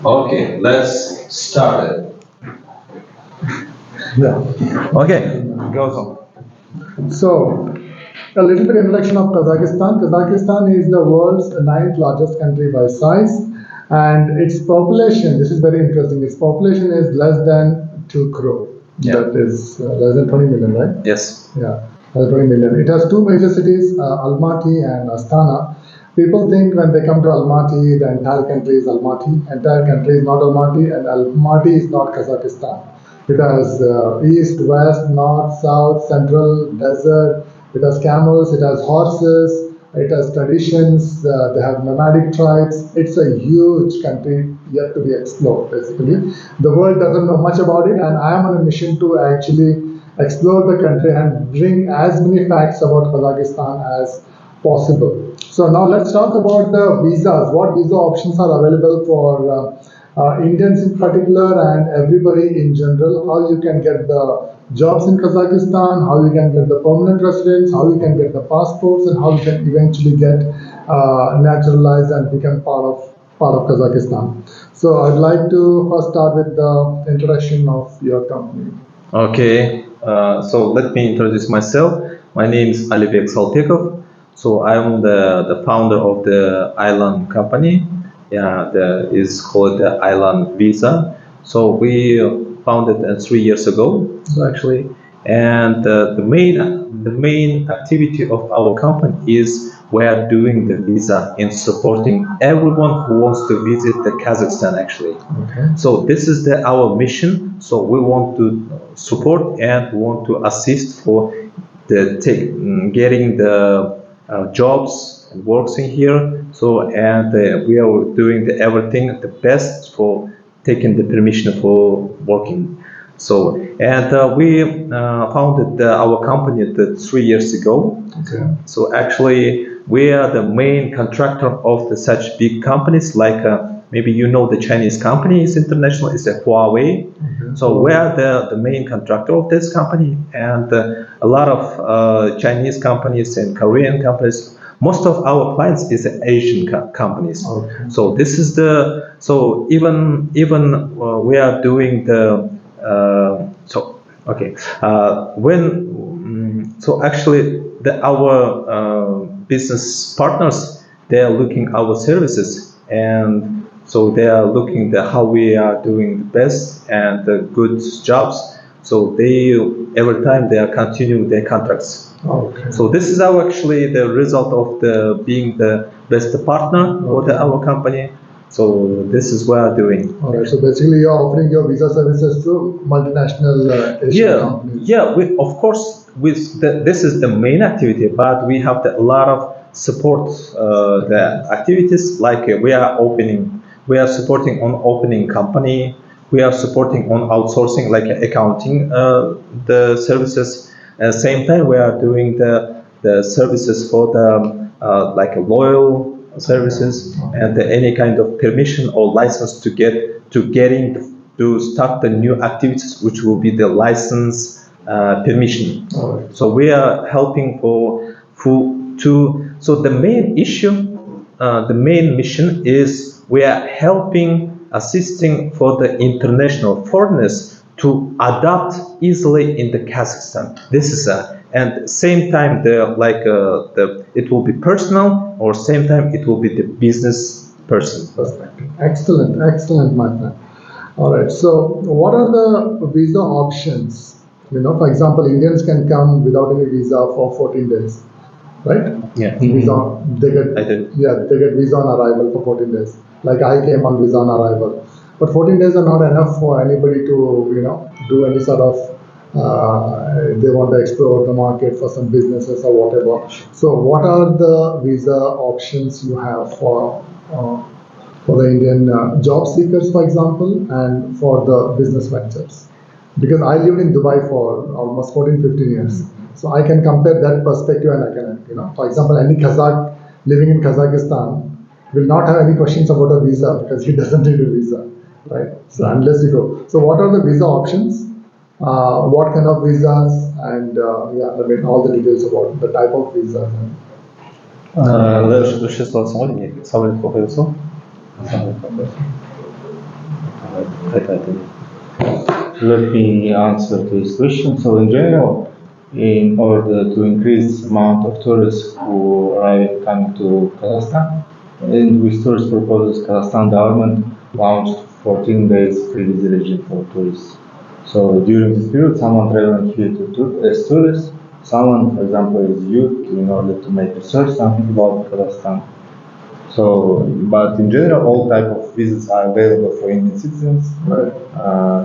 Okay, let's start it. Yeah. Okay, go on. So, a little bit introduction of Kazakhstan. Kazakhstan is the world's ninth largest country by size, and its population. This is very interesting. Its population is less than 2 crore. Yeah. That is less than 20 million, right? Yes. Yeah, 20 million. It has two major cities, Almaty and Astana. People think when they come to Almaty, the entire country is Almaty. Entire country is not Almaty, and Almaty is not Kazakhstan. It has east, west, north, south, central, desert. It has camels. It has horses. It has traditions. They have nomadic tribes. It's a huge country yet to be explored. Basically, the world doesn't know much about it, and I am on a mission to actually explore the country and bring as many facts about Kazakhstan as possible. So now let's talk about the visas. What visa options are available for Indians in particular and everybody in general? How you can get the jobs in Kazakhstan, how you can get the permanent residence, how you can get the passports, and how you can eventually get naturalized and become part of Kazakhstan. So I'd like to first start with the introduction of your company. Okay, so let me introduce myself. My name is Alibek Saltekov. So I'm the founder of the Island company. Yeah, the is called the Island Visa. So we founded 3 years ago. So actually, and the main activity of our company is we are doing the visa in supporting everyone who wants to visit the Kazakhstan actually. Okay. So this is our mission. So we want to support and we want to assist for getting the jobs and works in here. So and we are doing everything the best for taking the permission for working. So and we founded our company 3 years ago. Okay. So actually, we are the main contractor of such big companies like maybe you know the Chinese company is international, it's a Huawei. Okay. So we are the main contractor of this company, and a lot of Chinese companies and Korean companies. Most of our clients is Asian companies. Okay. So this is even we are doing the so okay when so actually our business partners, they are looking our services, and so they are looking how we are doing the best and the good jobs. So they every time they are continuing their contracts. Okay. So this is actually the result of the being the best partner for our company. So this is what we are doing. All right. So basically, you're offering your visa services to multinational Asian companies. Yeah. We of course this is the main activity, but we have a lot of support the activities like we are supporting on opening company, we are supporting on outsourcing like accounting the services. At the same time, we are doing the services for the like loyal services and any kind of permission or license to getting to start the new activities, which will be the license permission. Alright. So we are helping so the main issue, the main mission is we are helping, assisting for the international foreigners to adapt easily in the Kazakhstan. This is and same time it will be personal, or same time it will be the business person. Perspective. Excellent, excellent, my friend. All right. So, what are the visa options? For example, Indians can come without any visa for 14 days, right? Yeah. Visa, they get I did. yeah, they get visa on arrival for 14 days. Like I came on visa on arrival, but 14 days are not enough for anybody to do any sort of. They want to explore the market for some businesses or whatever. So, what are the visa options you have for the Indian job seekers, for example, and for the business ventures? Because I lived in Dubai for almost 14, 15 years. So I can compare that perspective, and I can, for example, any Kazakh living in Kazakhstan will not have any questions about a visa because he doesn't need a visa, right? So unless you go. So what are the visa options? What kind of visas? And all the details about the type of visas. Лучше слова самого не сам I think. Let me answer to this question. So in general, in order to increase amount of tourists who arrive coming to Kazakhstan, and with tourist proposals, Kazakhstan government launched 14 days free visa regime for tourists. So during this period, someone traveling here as tourist, someone, for example, is you in order to make research something about Kazakhstan. So, but in general, all type of visas are available for Indian citizens,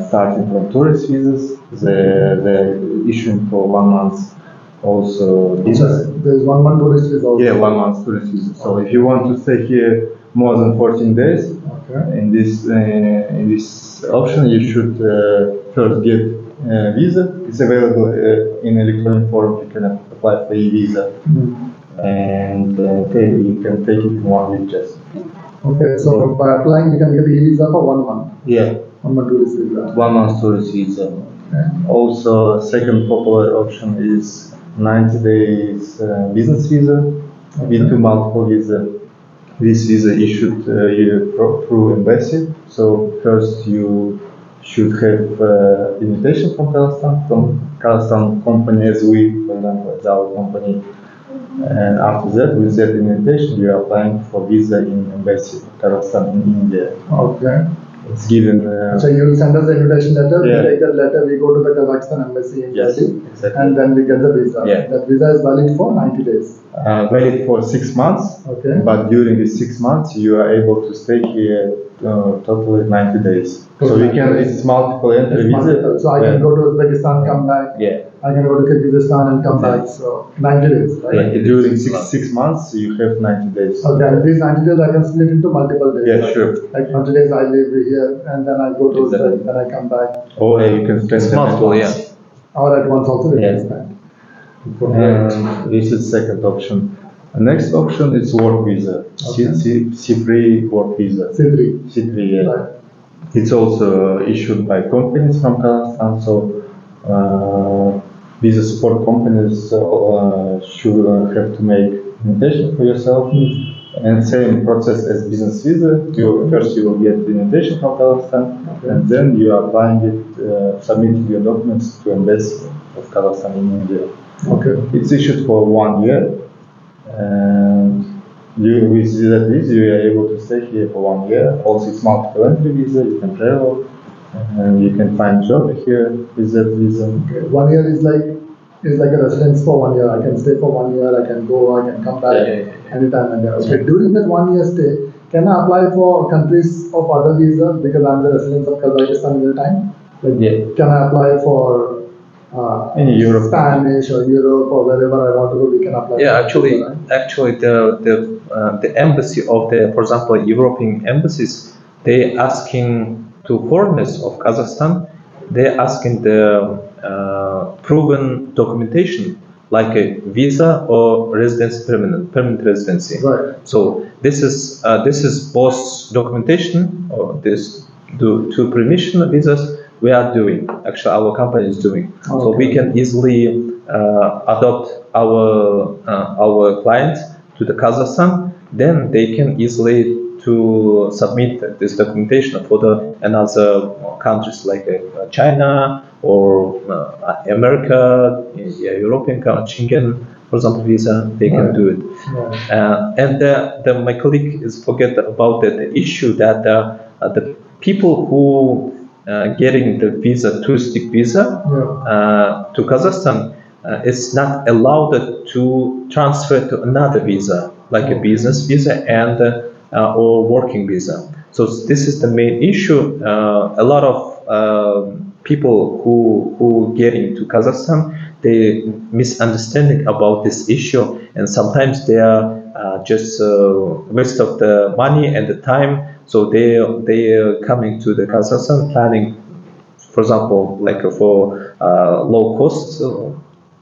starting from tourist visas, they're issuing for 1 month also visas. There's 1 month tourist visa also. Yeah, 1 month tourist visa. So if you want to stay here more than 14 days, in this option, you should first get visa. It's available in electronic form. You can apply for e-visa, and you can take it in 1 week just. Okay, so by applying, we can get e-visa for 1 month. Yeah, 1 month tourist visa. 1 month tourist visa. Also, second popular option is 90 days business visa, B2 multiple visa. This visa issued through embassy. So first you should have invitation from Kazakhstan company as we, for example, as our company. And after that, with that invitation, you are applying for visa in embassy Kazakhstan in India. Okay. It's given. So you will send us the invitation letter. Yeah. We take that letter. We go to the Kazakhstan embassy in Delhi, exactly. and then we get the visa. Yeah. That visa is valid for 90 days. Valid for 6 months. Okay. But during these 6 months, you are able to stay here totally 90 days. So you can. It's multiple entry visa. So I can go to Uzbekistan, come back. Yeah. I can go to Kazakhstan and come back. So 90 days, right? Yeah. During six months, you have 90 days. Okay. And these 90 days I can split into multiple days. Yeah, right? sure. Like 20 days I live here, and then I go to Uzbekistan, then I come back. Or you can spend multiple, yeah. Or at once also we can Yeah. spend. And this is second option. The next option is work visa. Okay. C3 work visa. C3. C3, yeah. Right. It's also issued by companies from Kazakhstan, so visa support companies should have to make invitation for yourself. And same process as business visa. First you will get the invitation from Kazakhstan, and then you are applying it, submitting your documents to embassy of Kazakhstan in India. Okay. It's issued for 1 year, and with that visa you are able to stay here for 1 year. Also, it's multiple entry visa. You can travel, and you can find job here with that visa. Okay. 1 year is like a residence for 1 year. I can stay for 1 year. I can go. I can come back anytime and there. Okay. During that 1 year stay, can I apply for countries of other visas because I'm the resident of Kazakhstan at the time? Like, can I apply for in Europe, Spanish or Europe or wherever I want to go? We can apply. Yeah, for actually, visa, right? actually, the embassy of the, for example, European embassies, they asking to foreigners of Kazakhstan, they asking the proven documentation like a visa or residence permanent residency. Right. So this is both documentation or this two permission visas we are doing. Actually, our company is doing. Okay. So we can easily adopt our clients to the Kazakhstan. Then they can easily to submit this documentation for the another countries like China or America, European country, Schengen, for example, visa. They can do it. Right. And my colleague is forget about the issue that the people who getting the visa, touristic visa to Kazakhstan, it's not allowed to transfer to another visa, like a business visa and or working visa. So this is the main issue. A lot of people who get into Kazakhstan, they misunderstanding about this issue, and sometimes they are just waste of the money and the time. So they are coming to the Kazakhstan planning, for example, like for low cost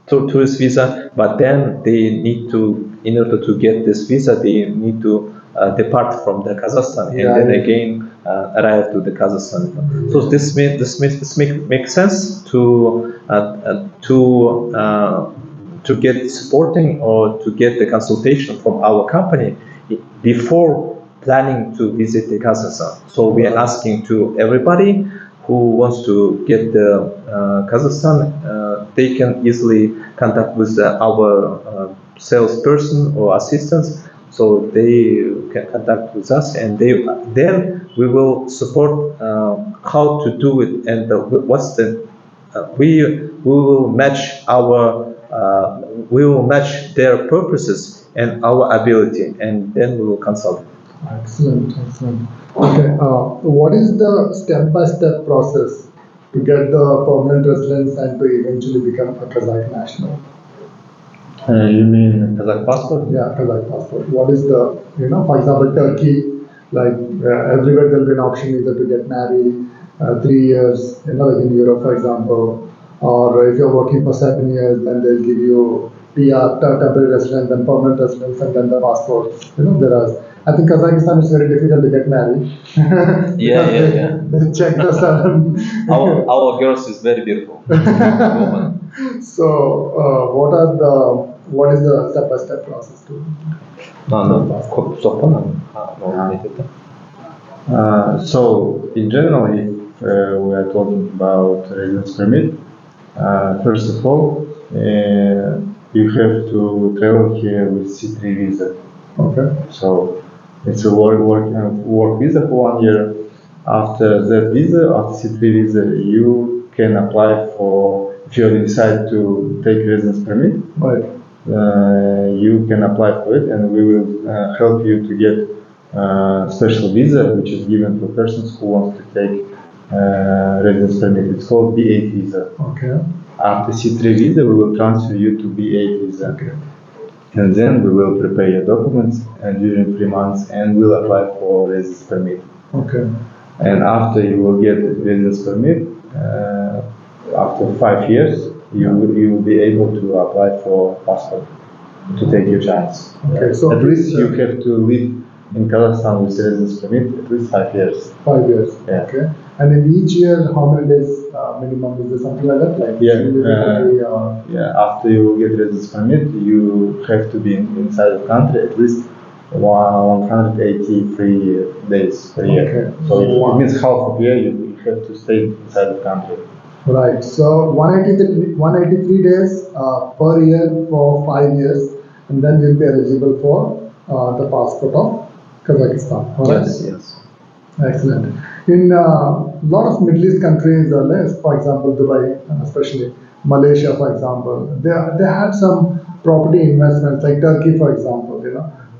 tourist visa, but then they need to, in order to get this visa, they need to depart from the Kazakhstan and then again arrive to the Kazakhstan. So this makes sense to get supporting or to get the consultation from our company before planning to visit the Kazakhstan. So we are asking to everybody who wants to get the Kazakhstan, they can easily contact with our salesperson or assistants. So they can contact with us, and then we will support how to do it and what's the we will match their purposes and our ability, and then we will consult. Excellent, excellent. Okay, what is the step-by-step process to get the permanent residence and to eventually become a Kazakh national? You mean Kazakh passport? Yeah, Kazakh passport. What is the, for example, Turkey, like everywhere there'll be an option either to get married, 3 years, like in Europe, for example, or if you're working for 7 years, then they'll give you PR, temporary residence, then permanent residence, and then the passport. There are. I think Kazakhstan is very difficult to get married. Yeah. They check the sudden. Our girls is very beautiful. So, what is the step-by-step process to? So, in general, if we are talking about residence permit, first of all, you have to travel here with C3 visa. Okay. So, it's a work visa for 1 year. After that visa, after C3 visa, you can apply for, if you decide to take residence permit, Right. You can apply for it, and we will help you to get special visa, which is given for persons who want to take residence permit. It's called B8 visa. Okay. After C3 visa, we will transfer you to B8 visa. Okay. And then we will prepare your documents and during 3 months, and we'll apply for residence permit. Okay. And after you will get residence permit, after 5 years, you will be able to apply for passport to take your chance. Okay, so at least you have to live in Kazakhstan with residence permit at least 5 years. 5 years. Yeah. Okay. And in each year, how many days minimum? Is there something like that? Like After you get residence permit, you have to be inside the country at least 183 days per year. Okay. So it means half of a year you have to stay inside the country. Right. So 183 days per year for 5 years, and then you'll be eligible for the passport of Kazakhstan. Right? Yes. Excellent. In a lot of Middle East countries, for example, Dubai, especially Malaysia, for example, they have some property investments, like Turkey, for example.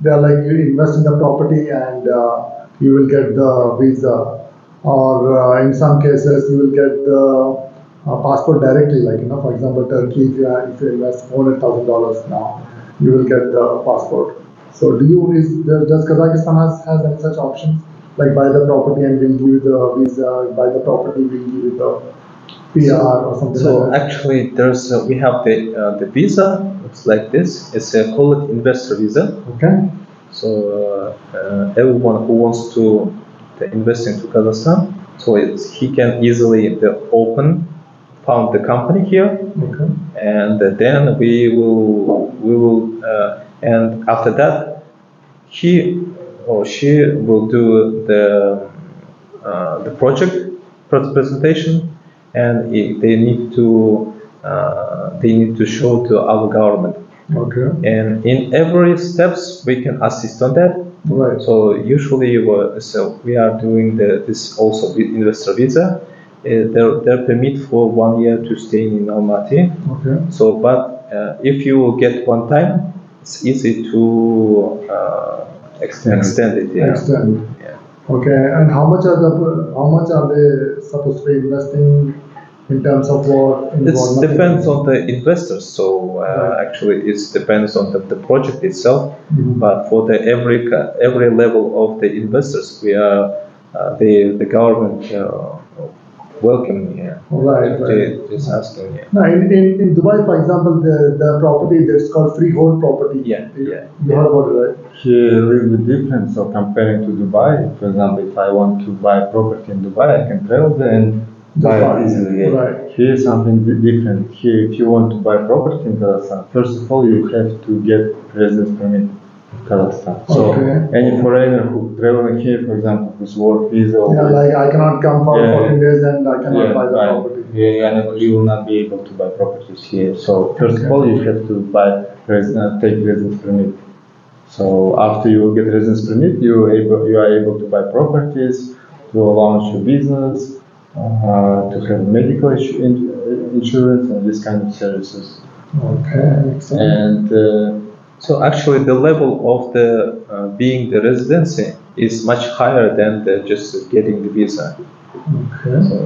They are like, you invest in the property and you will get the visa, or in some cases you will get the passport directly. Like for example, Turkey, if you invest $400,000 now, you will get the passport. So does Kazakhstan has any such options? Like buy the property and we'll give you the visa, buy the property, we'll give you the PR or something So like that? actually, we have the visa. It's like this. It's called investor visa. Okay. So everyone who wants to invest into Kazakhstan, so he can easily found the company here, Okay. and then we will and after that he or she will do the project presentation, and they need to show to our government. Okay. And in every steps we can assist on that. Right. So usually, we are doing this also with investor visa. Their permit for 1 year to stay in Almaty. Okay. So, but if you get one time, it's easy to extend it. Yeah. Extend. Yeah. Okay. And how much are they supposed to be investing in terms of what? It depends on the investors. So Right. actually, it depends on the project itself. Mhm. But for the every level of the investors, we are the government welcoming. Yeah. Right. Just asking. Yeah. Now, in Dubai, for example, the property that's called freehold property. Yeah. You heard about it, right? Here, a little bit different. So comparing to Dubai, for example, if I want to buy property in Dubai, I can travel there and buy it easily. Yeah. Right. Here, something different. Here, if you want to buy property in Kazakhstan, first of all, you have to get residence permit. Kazakhstan. So Okay. any foreigner who traveling here, for example, who's work visa or Yeah, like I cannot come for Yeah. 14 days and I cannot buy the right. property. You will not be able to buy properties here. So first of Okay. all, you have to take residence permit. So after you get residence permit, you are able to buy properties, to launch your business, to have medical insurance and this kind of services. Okay, excellent. And So actually, the level of the being the residency is much higher than just getting the visa. Okay. So,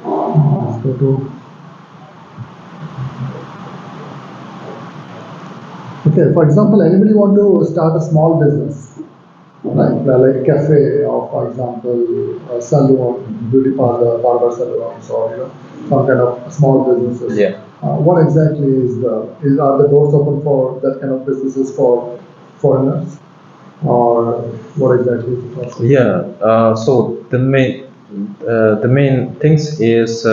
Let's go to. Okay, for example, anybody want to start a small business, like a cafe, or for example, a salon, beauty parlor, barber salons, or some kind of small businesses. Yeah. What exactly are the doors open for that kind of businesses for foreigners, or what exactly is the process? yeah. So the main things is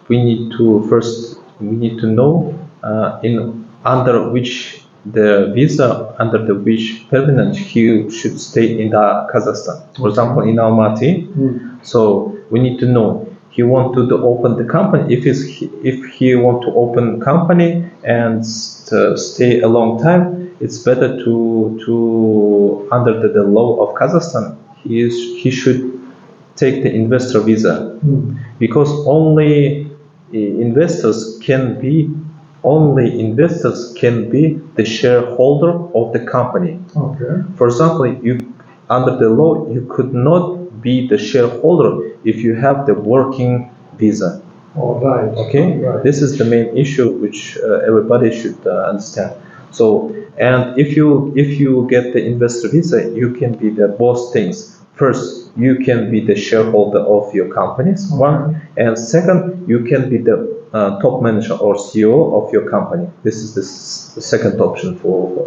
we need to know in under which the visa under the which permanent he should stay in the Kazakhstan. For example, in Almaty. So we need to know he want to open the company. If he want to open company and stay a long time, it's better to under the law of Kazakhstan. He should take the investor visa because investors can be the shareholder of the company. Okay. For example, under the law you could not be the shareholder if you have the working visa. All right. Okay, Right. this is the main issue which everybody should understand. So, and if you get the investor visa, you can be the both things. First, you can be the shareholder of your companies, one, and second, you can be the top manager or CEO of your company. This is the second option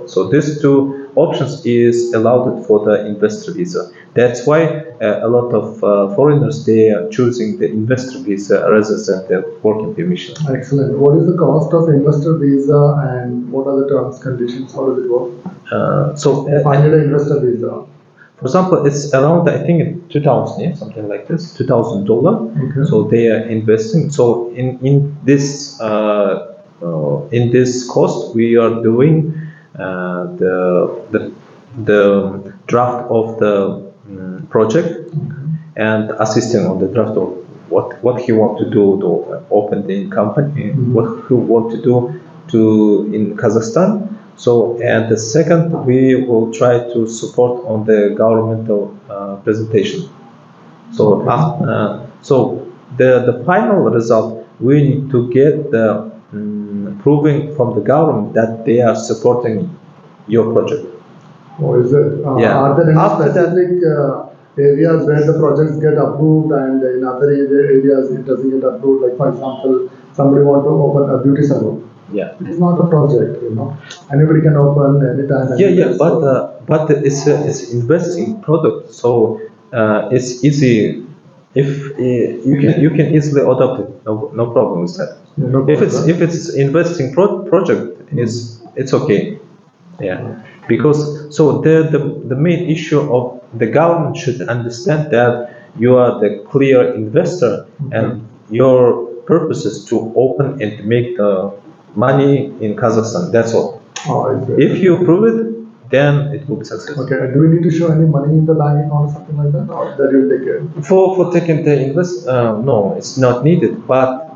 so these two options is allowed for the investor visa. That's why a lot of foreigners they are choosing the investor visa rather than the working permission. Excellent. What is the cost of investor visa and what are the terms conditions? How does it work? If I need an investor visa. For example, it's around I think 2,000, yeah, something like this, $2,000. Okay. So they are investing. So in this cost, we are doing the draft of the project and assisting on the draft of what he want to do to open the company, what he want to do in Kazakhstan. So, and the second, we will try to support on the governmental presentation. So, the final result, we need to get the proving from the government that they are supporting your project. Or is it? Yeah. Are there any After that- specific areas where the projects get approved and in other areas it doesn't get approved? Like for example, somebody want to open a beauty salon. Yeah. It's not a project, Anybody can open anytime. Yeah, but it's investing product, so it's easy. If you can easily adopt it, no problem with that. No If it's investing project, it's okay. Yeah, because so the main issue of the government should understand that you are the clear investor and your purpose is to open and make the money in Kazakhstan. That's all. Oh, is it? If you prove it, then it will be successful. Okay, do we need to show any money in the bank account or something like that, or that you take it? For taking the invest, no, it's not needed. But